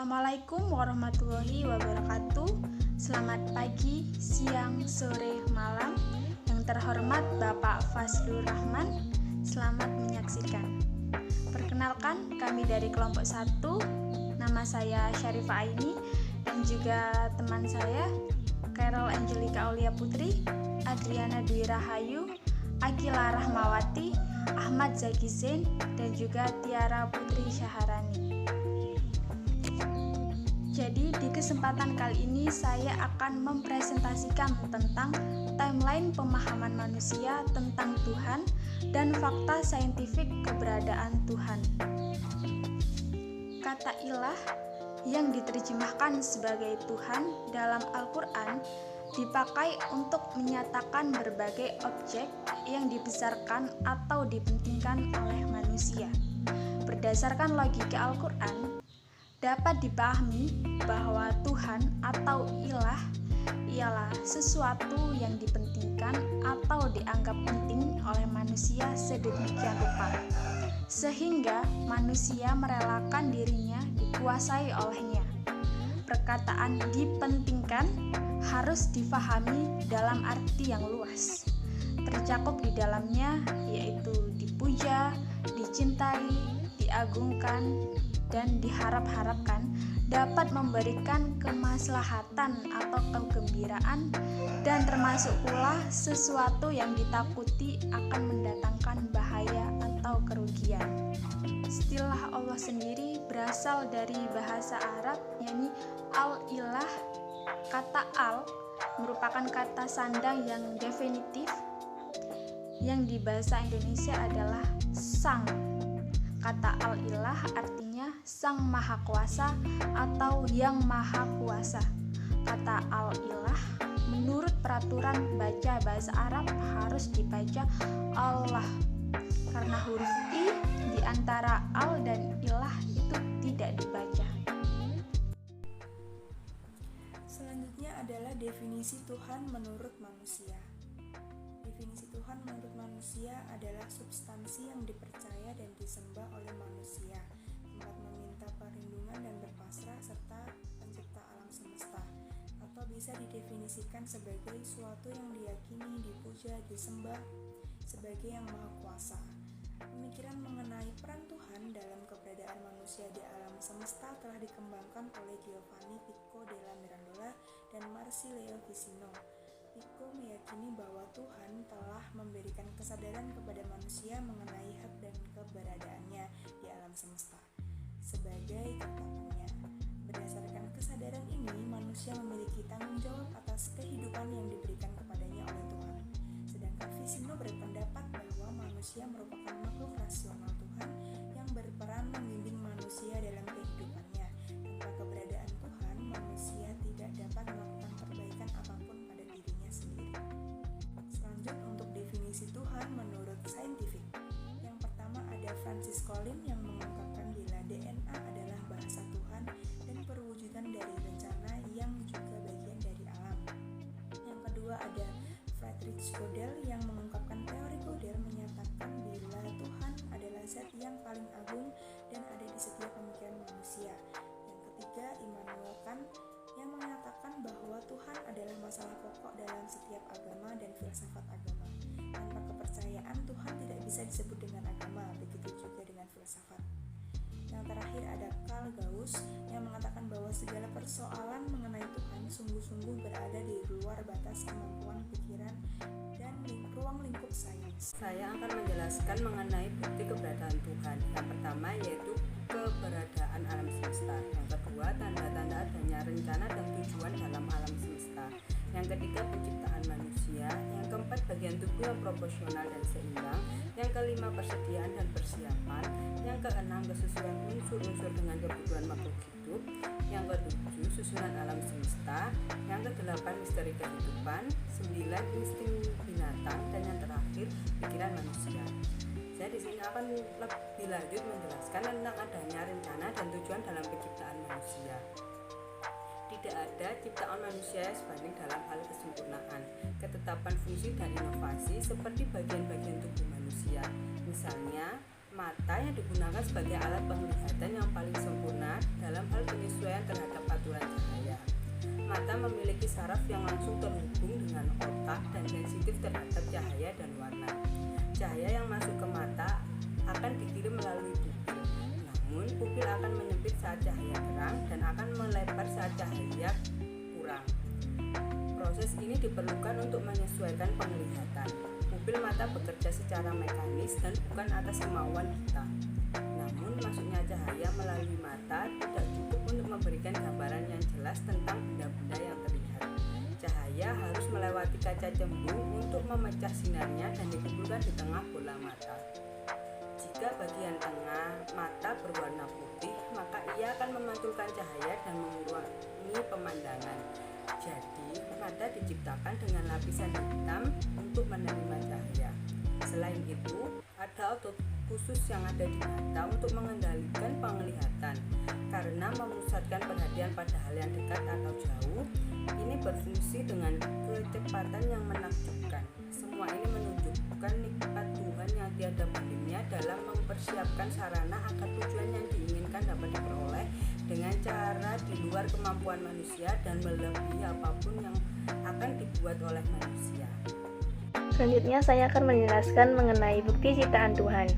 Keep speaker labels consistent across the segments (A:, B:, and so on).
A: Assalamualaikum warahmatullahi wabarakatuh. Selamat pagi, siang, sore, malam. Yang terhormat Bapak Fazlur Rahman, selamat menyaksikan. Perkenalkan, kami dari kelompok 1. Nama saya Syarifah Aini dan juga teman saya Carol Angelika Aulia Putri, Adriana Dwi Rahayu, Akila Rahmawati, Ahmad Zaki Zain, dan juga Tiara Putri Syaharani. Jadi di kesempatan kali ini saya akan mempresentasikan tentang timeline pemahaman manusia tentang Tuhan dan fakta saintifik keberadaan Tuhan. Kata ilah yang diterjemahkan sebagai Tuhan dalam Al-Quran dipakai untuk menyatakan berbagai objek yang dibesarkan atau dipentingkan oleh manusia. Berdasarkan logika Al-Quran, dapat dipahami bahwa Tuhan atau ilah ialah sesuatu yang dipentingkan atau dianggap penting oleh manusia sedemikian rupa, sehingga manusia merelakan dirinya dikuasai olehnya. Perkataan dipentingkan harus difahami dalam arti yang luas. Tercakup di dalamnya yaitu dipuja, dicintai, diagungkan, dan diharap-harapkan dapat memberikan kemaslahatan atau kegembiraan, dan termasuk pula sesuatu yang ditakuti akan mendatangkan bahaya atau kerugian. Istilah Allah sendiri berasal dari bahasa Arab, yakni al-ilah. Kata al merupakan kata sandang yang definitif, yang di bahasa Indonesia adalah sang. Kata al-ilah artinya sang maha kuasa atau yang maha kuasa. Kata al-ilah menurut peraturan baca bahasa Arab harus dibaca Allah, karena huruf i di antara al dan ilah itu tidak dibaca.
B: Selanjutnya adalah definisi Tuhan menurut manusia. Definisi Tuhan menurut manusia adalah substansi yang dipercaya dan disembah oleh manusia, tempat meminta perlindungan dan berpasrah, serta pencipta alam semesta. Atau bisa didefinisikan sebagai suatu yang diyakini, dipuja, disembah sebagai yang maha kuasa. Pemikiran mengenai peran Tuhan dalam keberadaan manusia di alam semesta telah dikembangkan oleh Giovanni Pico della Mirandola dan Marsilio Ficino. Pico meyakini bahwa Tuhan telah memberikan kesadaran kepada manusia mengenai hak dan keberadaannya di alam semesta sebagai ketetapannya. Berdasarkan kesadaran ini, manusia memiliki tanggung jawab atas kehidupan yang diberikan kepadanya oleh Tuhan. Sedangkan Ficino berpendapat bahwa manusia merupakan makhluk rasional Tuhan yang berperan membimbing manusia dalam kehidupannya. Tanpa keberadaan Tuhan, manusia tidak dapat melakukan perbaikan apapun pada dirinya sendiri. Selanjut untuk definisi Tuhan menurut saintifik. Yang pertama ada Francis Collins yang mengungkapkan bila DNA adalah bahasa Tuhan dan perwujudan dari rencana yang juga bagian dari alam. Yang kedua ada Friedrich Gödel yang mengungkapkan teori Gödel menyatakan bila Tuhan adalah zat yang paling agung dan ada di setiap pemikiran manusia. Yang ketiga Immanuel Kant yang mengatakan bahwa Tuhan adalah masalah pokok dalam setiap agama dan filsafat agama. Tanpa kepercayaan Tuhan tidak bisa disebut dengan agama, begitu juga dengan filsafat. Yang terakhir ada Carl Gauss yang mengatakan bahwa segala persoalan mengenai Tuhan sungguh-sungguh berada di luar batas kemampuan pikiran dan ruang lingkup sains.
C: Saya akan menjelaskan mengenai bukti keberadaan Tuhan. Yang pertama yaitu keberadaan alam semesta. Yang kedua, tanda-tanda adanya rencana dan tujuan dalam alam semesta. Yang ketiga, penciptaan manusia. Yang keempat, bagian tubuh yang proporsional dan seimbang. Yang kelima, persediaan dan persiapan. Yang keenam, kesesuaian unsur-unsur dengan kebutuhan makhluk hidup. Yang ketujuh, susunan alam semesta. Yang kedelapan, misteri kehidupan. 9, insting binatang. Dan yang terakhir, pikiran manusia. Saya di sini akan lebih lanjut menjelaskan tentang adanya rencana dan tujuan dalam penciptaan manusia. Tidak ada ciptaan manusia yang sebanding dalam hal kesempurnaan, ketetapan fungsi dan inovasi seperti bagian-bagian tubuh manusia. Misalnya, Mata yang digunakan sebagai alat penglihatan yang paling sempurna dalam hal penyesuaian terhadap aturan cahaya. Mata memiliki saraf yang langsung terhubung dengan otak dan sensitif terhadap cahaya dan warna. Cahaya yang masuk ke mata akan dikirim melalui pupil. Namun, pupil akan menyempit saat cahaya terang dan akan melebar saat cahaya kurang. Proses ini diperlukan untuk menyesuaikan penglihatan. Pupil mata bekerja secara mekanis dan bukan atas kemauan kita. Namun, masuknya cahaya melalui mata tidak cukup untuk memberikan gambaran yang jelas tentang benda-benda yang terlihat. Cahaya harus melewati kaca cembung untuk memecah sinarnya dan dikumpulkan di tengah bola mata. Jika bagian tengah mata berwarna putih, maka ia akan memantulkan cahaya dan mengurangi pemandangan. Jadi, mata diciptakan dengan lapisan hitam untuk menerima cahaya. Selain itu, ada otot khusus yang ada di mata untuk mengendalikan penglihatan. Karena memusatkan perhatian pada hal yang dekat atau jauh, ini berfungsi dengan kecepatan yang menakjubkan. Semua ini menunjukkan nikmat Tuhan yang tiada bandingnya dalam mempersiapkan sarana agar tujuan yang diinginkan dapat diperoleh dengan cara di luar kemampuan manusia dan melebihi apapun yang akan dibuat oleh manusia.
D: Selanjutnya saya akan menjelaskan mengenai bukti ciptaan Tuhan.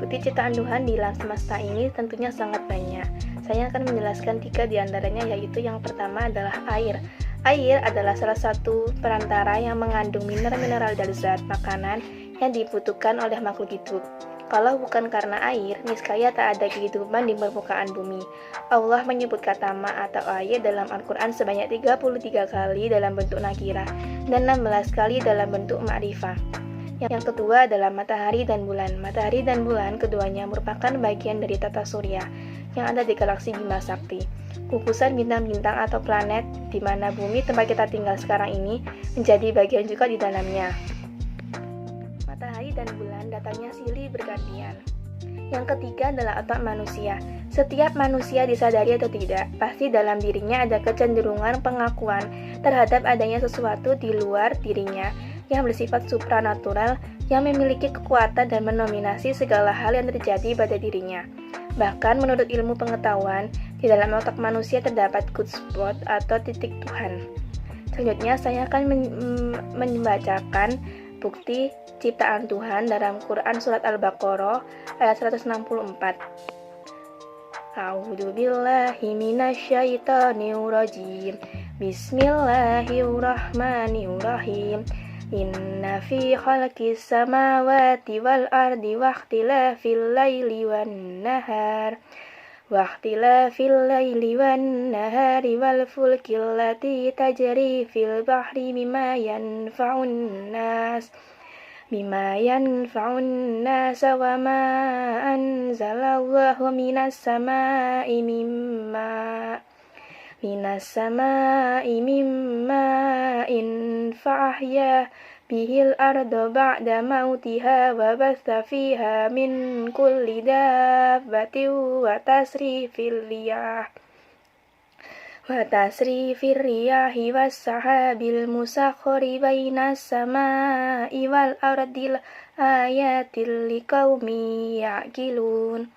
D: Bukti ciptaan Tuhan di alam semesta ini tentunya sangat banyak. Saya akan menjelaskan 3 diantaranya, yaitu yang pertama adalah air. Air adalah salah satu perantara yang mengandung mineral-mineral dan zat makanan yang dibutuhkan oleh makhluk hidup. Kalau bukan karena air, niscaya tak ada kehidupan di permukaan bumi. Allah menyebut kata ma atau air dalam Al-Quran sebanyak 33 kali dalam bentuk nakirah dan 16 kali dalam bentuk ma'rifah. Yang kedua adalah matahari dan bulan. Matahari dan bulan keduanya merupakan bagian dari tata surya yang ada di galaksi Bima Sakti, gugusan bintang-bintang atau planet di mana bumi tempat kita tinggal sekarang ini menjadi bagian juga di dalamnya. Matahari dan bulan datangnya silih bergantian. Yang ketiga adalah otak manusia. Setiap manusia disadari atau tidak, pasti dalam dirinya ada kecenderungan pengakuan terhadap adanya sesuatu di luar dirinya yang bersifat supranatural yang memiliki kekuatan dan mendominasi segala hal yang terjadi pada dirinya. Bahkan menurut ilmu pengetahuan, di dalam otak manusia terdapat good spot atau titik Tuhan. Selanjutnya saya akan membacakan bukti ciptaan Tuhan dalam Quran Surat Al-Baqarah ayat 164. A'udzu billahi minasyaitonir rajim. Bismillahirrahmanirrahim. Inna fi khalqis samawati wal ardi wa ikhtilafil laili wan nahar wal fulki allati tajri fil bahri bima yanfa'un nas wa ma anzalallahu minas samai mimma in fa'ahya bihil arda ba'da mautiha wa batha fiha min kulli dabbatin wa tasrifir riyahi was sahabil musakhkhari bainas samai wal ardi ayatil liqaumi ya'qilun,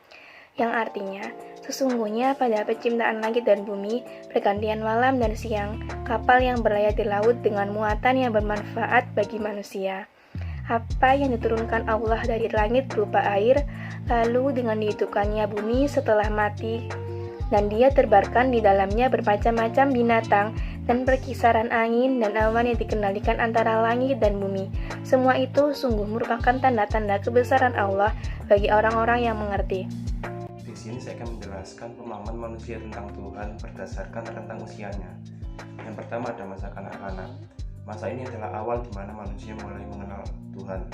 D: yang artinya sesungguhnya pada penciptaan langit dan bumi, pergantian malam dan siang, kapal yang berlayar di laut dengan muatan yang bermanfaat bagi manusia. Apa yang diturunkan Allah dari langit berupa air, lalu dengan dihidupkannya bumi setelah mati, dan dia terbarkan di dalamnya bermacam-macam binatang dan perkisaran angin dan awan yang dikendalikan antara langit dan bumi. Semua itu sungguh merupakan tanda-tanda kebesaran Allah bagi orang-orang yang mengerti.
E: Di sini saya akan menjelaskan pemahaman manusia tentang Tuhan berdasarkan rentang usianya. Yang pertama ada masa kanak-kanak. Masa ini adalah awal di mana manusia mulai mengenal Tuhan.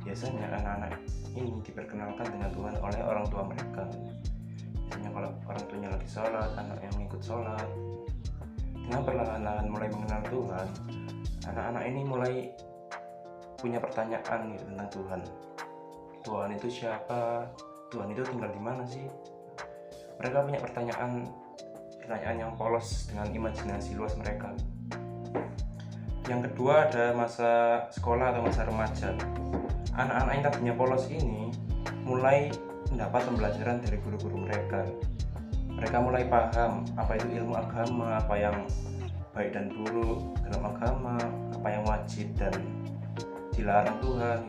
E: Biasanya anak-anak ini diperkenalkan dengan Tuhan oleh orang tua mereka. Biasanya kalau orang tuanya lagi sholat, anak yang mengikut sholat. Dengan perlahan-lahan mulai mengenal Tuhan, anak-anak ini mulai punya pertanyaan tentang Tuhan. Tuhan itu siapa? Tuhan itu tinggal di mana sih? Mereka punya pertanyaan yang polos dengan imajinasi luas mereka. Yang kedua ada masa sekolah atau masa remaja. Anak-anak yang tadinya polos ini mulai mendapat pembelajaran dari guru-guru mereka. Mereka mulai paham apa itu ilmu agama, apa yang baik dan buruk dalam agama, apa yang wajib dan dilarang Tuhan.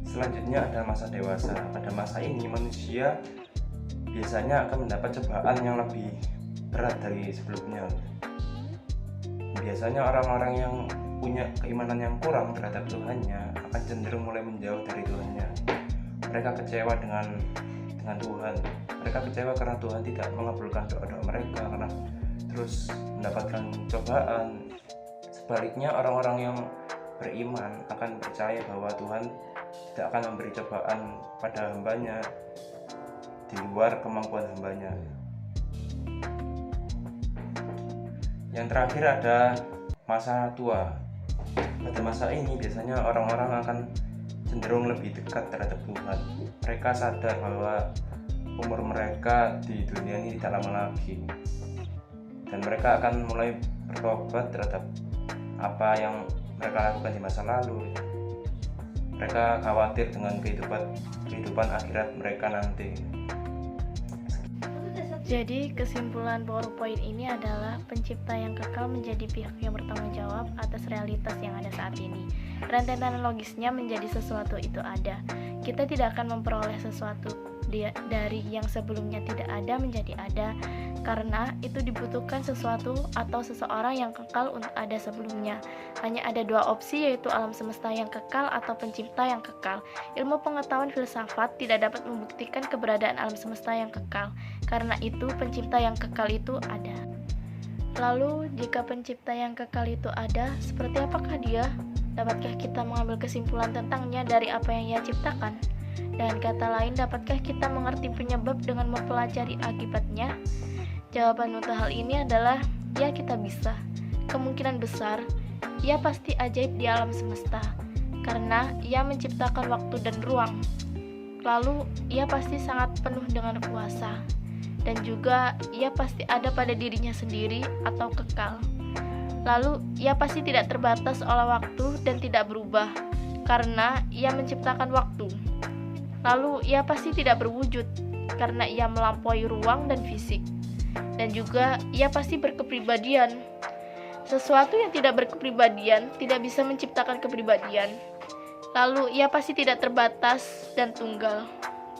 E: Selanjutnya ada masa dewasa. Pada masa ini manusia biasanya akan mendapat cobaan yang lebih berat dari sebelumnya. Biasanya orang-orang yang punya keimanan yang kurang terhadap Tuhannya akan cenderung mulai menjauh dari Tuhannya. Mereka kecewa dengan Tuhan. Mereka kecewa karena Tuhan tidak mengabulkan doa-doa mereka, karena terus mendapatkan cobaan. Sebaliknya orang-orang yang beriman akan percaya bahwa Tuhan tidak akan memberi cobaan pada hambanya di luar kemampuan hambanya. Yang terakhir ada masa tua. Pada masa ini biasanya orang-orang akan cenderung lebih dekat terhadap Tuhan. Mereka sadar bahwa umur mereka di dunia ini tidak lama lagi, dan mereka akan mulai bertobat terhadap apa yang mereka lakukan di masa lalu. Mereka khawatir dengan kehidupan akhirat mereka nanti.
D: Jadi kesimpulan PowerPoint ini adalah pencipta yang kekal menjadi pihak yang bertanggung jawab atas realitas yang ada saat ini. Rentetan logisnya menjadi sesuatu itu ada. Kita tidak akan memperoleh sesuatu dari yang sebelumnya tidak ada menjadi ada, karena itu dibutuhkan sesuatu atau seseorang yang kekal untuk ada sebelumnya. Hanya ada dua opsi, yaitu alam semesta yang kekal atau pencipta yang kekal. Ilmu pengetahuan filsafat tidak dapat membuktikan keberadaan alam semesta yang kekal, karena itu pencipta yang kekal itu ada. Lalu, jika pencipta yang kekal itu ada, seperti apakah dia? Dapatkah kita mengambil kesimpulan tentangnya dari apa yang ia ciptakan? Dengan kata lain, dapatkah kita mengerti penyebab dengan mempelajari akibatnya? Jawaban untuk hal ini adalah, ya kita bisa. Kemungkinan besar, ia pasti ajaib di alam semesta, karena ia menciptakan waktu dan ruang. Lalu, ia pasti sangat penuh dengan kuasa, dan juga ia pasti ada pada dirinya sendiri atau kekal. Lalu, ia pasti tidak terbatas oleh waktu dan tidak berubah, karena ia menciptakan waktu. Lalu, ia pasti tidak berwujud, karena ia melampaui ruang dan fisik. Dan juga, ia pasti berkepribadian. Sesuatu yang tidak berkepribadian tidak bisa menciptakan kepribadian. Lalu, ia pasti tidak terbatas dan tunggal.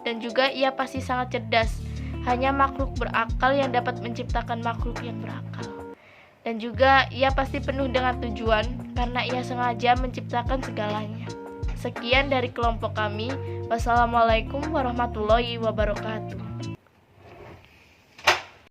D: Dan juga, ia pasti sangat cerdas. Hanya makhluk berakal yang dapat menciptakan makhluk yang berakal. Dan juga, ia pasti penuh dengan tujuan, karena ia sengaja menciptakan segalanya. Sekian dari kelompok kami. Wassalamualaikum warahmatullahi wabarakatuh.